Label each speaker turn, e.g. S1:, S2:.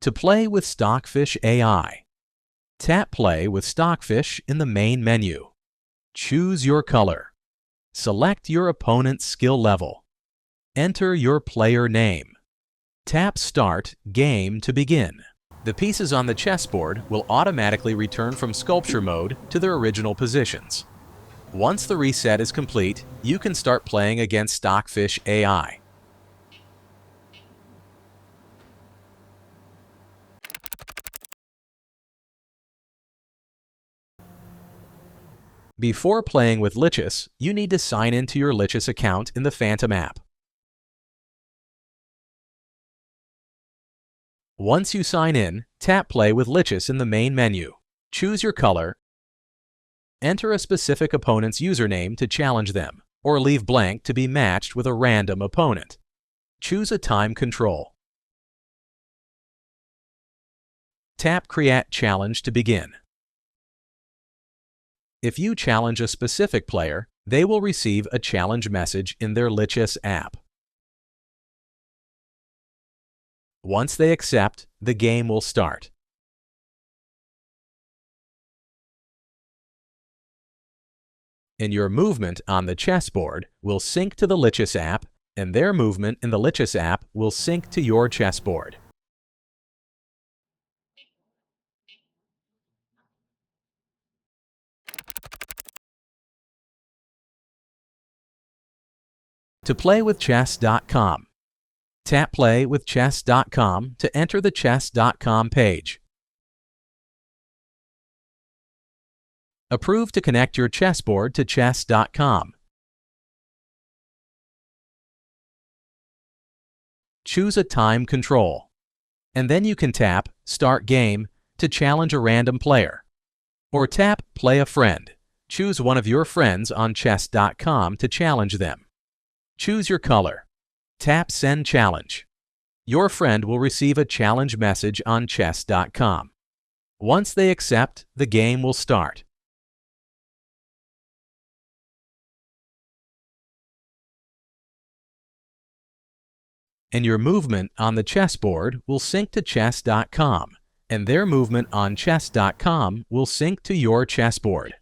S1: To play with Stockfish AI, tap Play with Stockfish in the main menu. Choose your color. Select your opponent's skill level. Enter your player name. Tap Start Game to begin. The pieces on the chessboard will automatically return from sculpture mode to their original positions. Once the reset is complete, you can start playing against Stockfish AI. Before playing with Lichess, you need to sign into your Lichess account in the Phantom app. Once you sign in, tap Play with Lichess in the main menu. Choose your color. Enter a specific opponent's username to challenge them, or leave blank to be matched with a random opponent. Choose a time control. Tap Create Challenge to begin. If you challenge a specific player, they will receive a challenge message in their Lichess app. Once they accept, the game will start. And your movement on the chessboard will sync to the Lichess app, and their movement in the Lichess app will sync to your chessboard. To play with Chess.com, tap Play with Chess.com to enter the Chess.com page. Approve to connect your chessboard to Chess.com. Choose a time control, and then you can tap Start Game to challenge a random player, or tap Play a Friend. Choose one of your friends on Chess.com to challenge them. Choose your color. Tap Send Challenge. Your friend will receive a challenge message on Chess.com. Once they accept, the game will start. And your movement on the chessboard will sync to Chess.com, and their movement on Chess.com will sync to your chessboard.